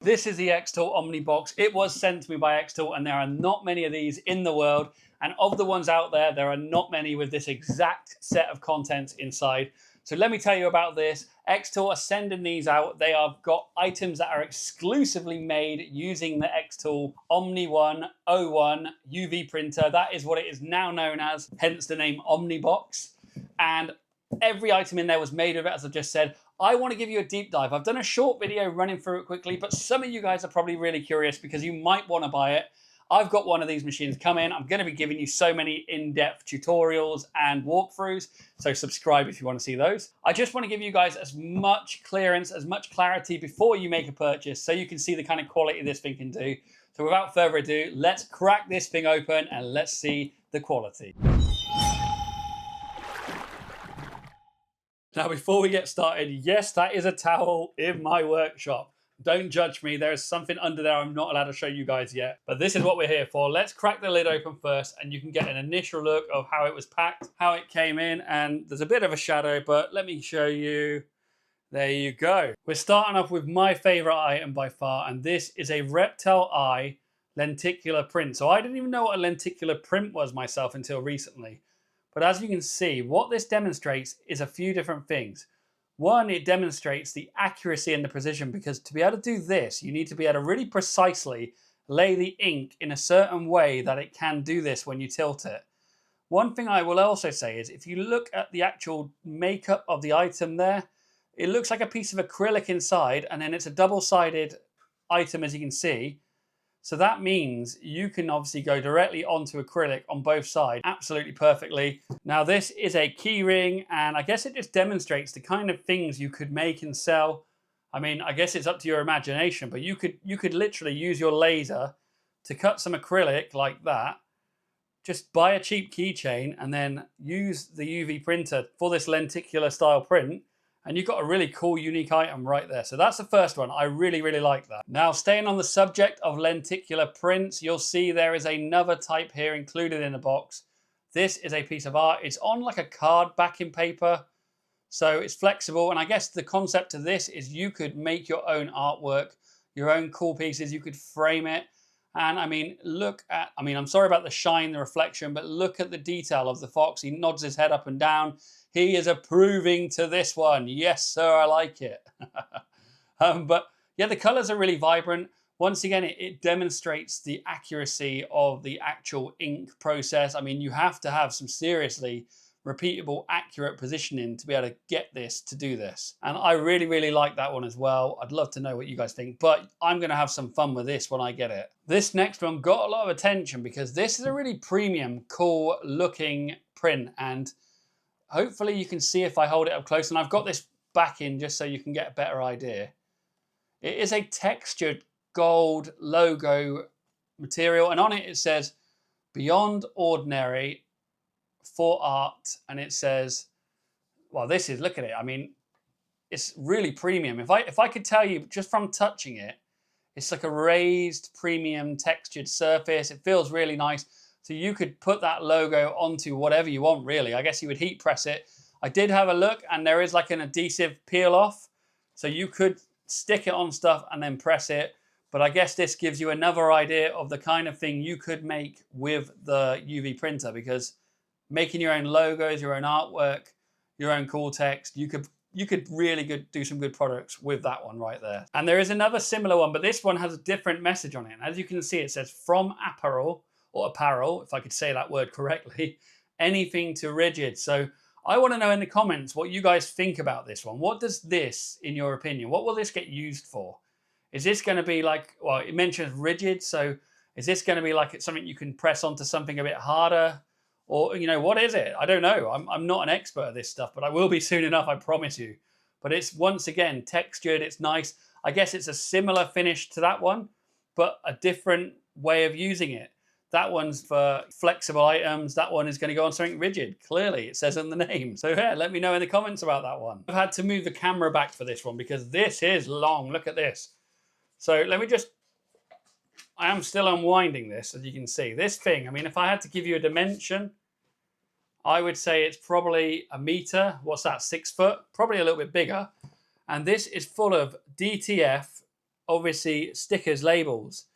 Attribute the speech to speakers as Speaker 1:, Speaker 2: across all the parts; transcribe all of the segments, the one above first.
Speaker 1: This is the xTool Omnibox. It was sent to me by xTool, and there are not many of these in the world. And of the ones out there, there are not many with this exact set of contents inside. So let me tell you about this. xTool are sending these out. They have got items that are exclusively made using the xTool O1 UV Printer. That is what it is now known as, hence the name Omnibox. And every item in there was made of it, as I just said. I want to give you a deep dive. I've done a short video running through it quickly, but some of you guys are probably really curious because you might want to buy it. I've got one of these machines coming. I'm going to be giving you so many in-depth tutorials and walkthroughs, so subscribe if you want to see those. I just want to give you guys as much clearance, as much clarity before you make a purchase so you can see the kind of quality this thing can do. So without further ado, let's crack this thing open and let's see the quality. Now, before we get started, yes, that is a towel in my workshop. Don't judge me. There is something under there I'm not allowed to show you guys yet. But this is what we're here for. Let's crack the lid open first, and you can get an initial look of how it was packed, how it came in, and there's a bit of a shadow, but let me show you. There you go. We're starting off with my favorite item by far, and this is a reptile eye lenticular print. So I didn't even know what a lenticular print was myself until recently. But as you can see, what this demonstrates is a few different things. One, it demonstrates the accuracy and the precision, because to be able to do this, you need to be able to really precisely lay the ink in a certain way that it can do this when you tilt it. One thing I will also say is if you look at the actual makeup of the item there, it looks like a piece of acrylic inside, and then it's a double-sided item, as you can see. So that means you can obviously go directly onto acrylic on both sides absolutely perfectly. Now this is a key ring, and I guess it just demonstrates the kind of things you could make and sell. I mean, I guess it's up to your imagination, but you could literally use your laser to cut some acrylic like that. Just buy a cheap keychain and then use the UV printer for this lenticular style print, and you've got a really cool, unique item right there. So that's the first one. I really, really like that. Now, staying on the subject of lenticular prints, you'll see there is another type here included in the box. This is a piece of art. It's on like a card backing paper. So it's flexible. And I guess the concept of this is you could make your own artwork, your own cool pieces. You could frame it. And I mean, look at, I'm sorry about the shine, the reflection, but look at the detail of the fox. He nods his head up and down. He is approving to this one. Yes, sir, I like it. But yeah, the colors are really vibrant. Once again, it demonstrates the accuracy of the actual ink process. I mean, you have to have some seriously repeatable, accurate positioning to be able to get this to do this. And I really, really like that one as well. I'd love to know what you guys think, but I'm going to have some fun with this when I get it. This next one got a lot of attention because this is a really premium, cool looking print, and hopefully you can see if I hold it up close. And I've got this back in just so you can get a better idea. It is a textured gold logo material, and on it says Beyond Ordinary for Art, and it says, well, this is, look at it. I mean, it's really premium. If I could tell you just from touching it, it's like a raised premium textured surface. It feels really nice. So you could put that logo onto whatever you want, really. I guess you would heat press it. I did have a look, and there is like an adhesive peel off. So you could stick it on stuff and then press it. But I guess this gives you another idea of the kind of thing you could make with the UV printer, because making your own logos, your own artwork, your own cool text, you could really do some good products with that one right there. And there is another similar one, but this one has a different message on it. And as you can see, it says from apparel, or apparel, if I could say that word correctly, anything to rigid. So I want to know in the comments what you guys think about this one. What does this, in your opinion, what will this get used for? Is this going to be like, well, it mentions rigid, so is this going to be like it's something you can press onto something a bit harder? Or, you know, what is it? I don't know. I'm not an expert at this stuff, but I will be soon enough, I promise you. But it's, once again, textured, it's nice. I guess it's a similar finish to that one, but a different way of using it. That one's for flexible items. That one is going to go on something rigid. Clearly, it says in the name. So yeah, let me know in the comments about that one. I've had to move the camera back for this one because this is long. Look at this. So let me just, I am still unwinding this, as you can see. This thing, I mean, if I had to give you a dimension, I would say it's probably a meter. What's that, 6 foot? Probably a little bit bigger. And this is full of DTF obviously stickers, labels,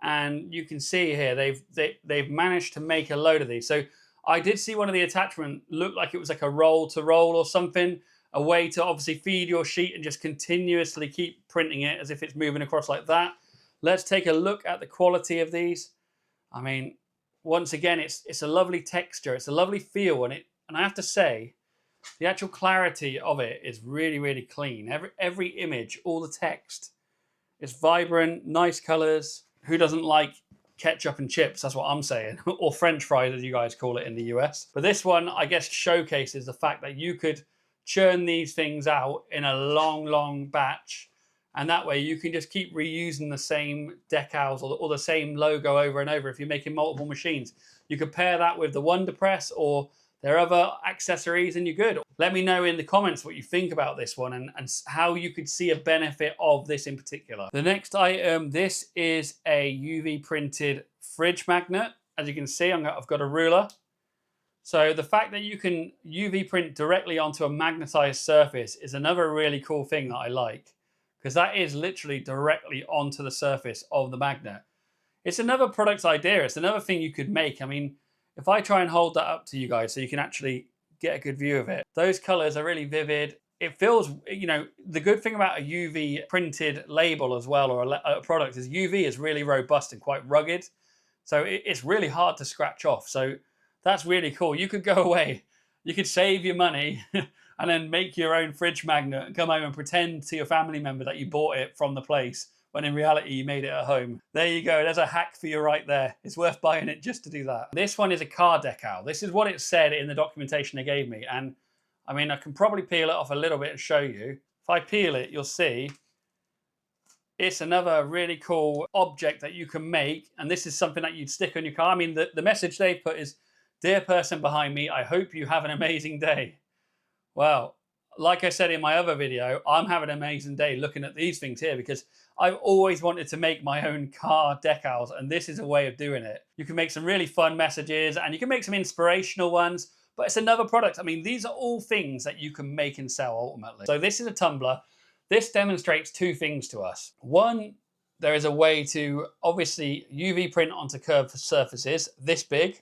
Speaker 1: and you can see here they've managed to make a load of these. So I did see one of the attachment look like it was like a roll to roll or something, a way to obviously feed your sheet and just continuously keep printing it as if it's moving across like that. Let's take a look at the quality of these. I mean, once again, it's a lovely texture, it's a lovely feel, and I have to say, the actual clarity of it is really, really clean. Every image, all the text, it's vibrant, nice colors. Who doesn't like ketchup and chips? That's what I'm saying. Or French fries, as you guys call it in the US. But this one, I guess, showcases the fact that you could churn these things out in a long, long batch. And that way you can just keep reusing the same decals or the same logo over and over if you're making multiple machines. You could pair that with the Wonder Press or their other accessories and you're good. Let me know in the comments what you think about this one and how you could see a benefit of this in particular. The next item, this is a UV printed fridge magnet. As you can see, I've got a ruler. So the fact that you can UV print directly onto a magnetized surface is another really cool thing that I like, because that is literally directly onto the surface of the magnet. It's another product idea. It's another thing you could make. I mean, if I try and hold that up to you guys so you can actually get a good view of it, those colors are really vivid. It feels, you know, the good thing about a UV printed label as well, or a product, is UV is really robust and quite rugged. So it's really hard to scratch off. So that's really cool. You could go away, you could save your money and then make your own fridge magnet and come home and pretend to your family member that you bought it from the place when in reality you made it at home. There you go. There's a hack for you right there. It's worth buying it just to do that. This one is a car decal. This is what it said in the documentation they gave me. And I mean, I can probably peel it off a little bit and show you. If I peel it, you'll see it's another really cool object that you can make. And this is something that you'd stick on your car. I mean, the message they put is, "Dear person behind me, I hope you have an amazing day." Well, like I said in my other video, I'm having an amazing day looking at these things here because I've always wanted to make my own car decals, and this is a way of doing it. You can make some really fun messages and you can make some inspirational ones, but it's another product. I mean, these are all things that you can make and sell ultimately. So this is a tumbler. This demonstrates two things to us. One, there is a way to obviously UV print onto curved surfaces this big.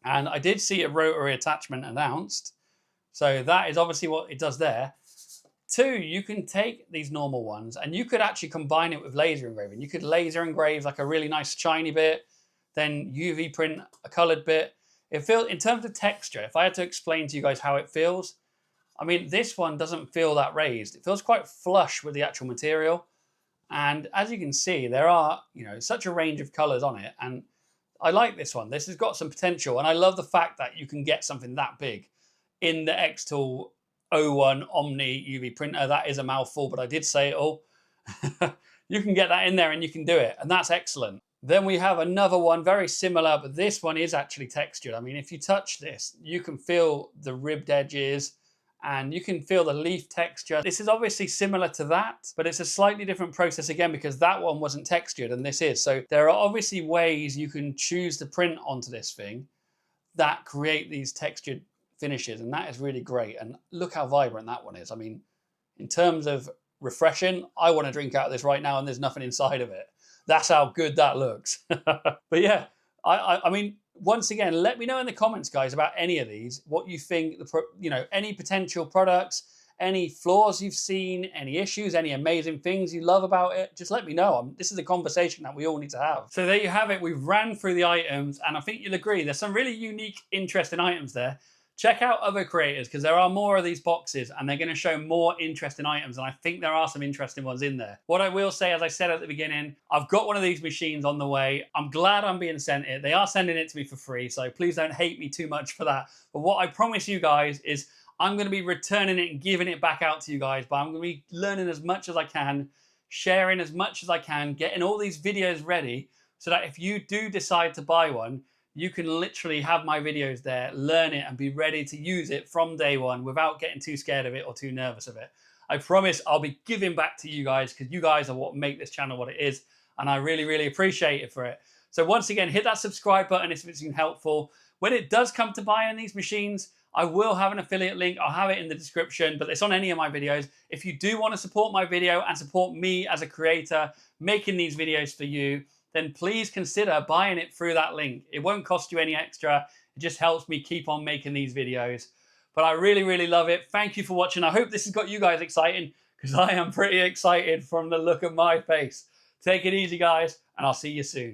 Speaker 1: And I did see a rotary attachment announced. So that is obviously what it does there. Two, you can take these normal ones and you could actually combine it with laser engraving. You could laser engrave like a really nice shiny bit, then UV print a colored bit. It feels, in terms of texture, if I had to explain to you guys how it feels, I mean, this one doesn't feel that raised. It feels quite flush with the actual material. And as you can see, there are, you know, such a range of colors on it. And I like this one. This has got some potential. And I love the fact that you can get something that big in the xTool O1 Omni UV Printer. That is a mouthful, but I did say it all. You can get that in there and you can do it. And that's excellent. Then we have another one very similar, but this one is actually textured. I mean, if you touch this, you can feel the ribbed edges and you can feel the leaf texture. This is obviously similar to that, but it's a slightly different process again because that one wasn't textured and this is. So there are obviously ways you can choose to print onto this thing that create these textured finishes, and that is really great. And look how vibrant that one is. I mean, in terms of refreshing, I want to drink out of this right now and there's nothing inside of it. That's how good that looks. But yeah, I mean, once again, let me know in the comments, guys, about any of these, what you think, you know, any potential products, any flaws you've seen, any issues, any amazing things you love about it. Just let me know. This is a conversation that we all need to have. So there you have it. We've ran through the items and I think you'll agree there's some really unique, interesting items there. Check out other creators because there are more of these boxes and they're going to show more interesting items, and I think there are some interesting ones in there. What I will say, as I said at the beginning, I've got one of these machines on the way. I'm glad I'm being sent it. They are sending it to me for free, so please don't hate me too much for that. But what I promise you guys is I'm going to be returning it and giving it back out to you guys, but I'm going to be learning as much as I can, sharing as much as I can, getting all these videos ready so that if you do decide to buy one, you can literally have my videos there, learn it, and be ready to use it from day one without getting too scared of it or too nervous of it. I promise I'll be giving back to you guys because you guys are what make this channel what it is, and I really, really appreciate it for it. So once again, hit that subscribe button if it's been helpful. When it does come to buying these machines, I will have an affiliate link. I'll have it in the description, but it's on any of my videos. If you do want to support my video and support me as a creator making these videos for you, then please consider buying it through that link. It won't cost you any extra. It just helps me keep on making these videos. But I really, really love it. Thank you for watching. I hope this has got you guys excited, because I am pretty excited from the look of my face. Take it easy, guys, and I'll see you soon.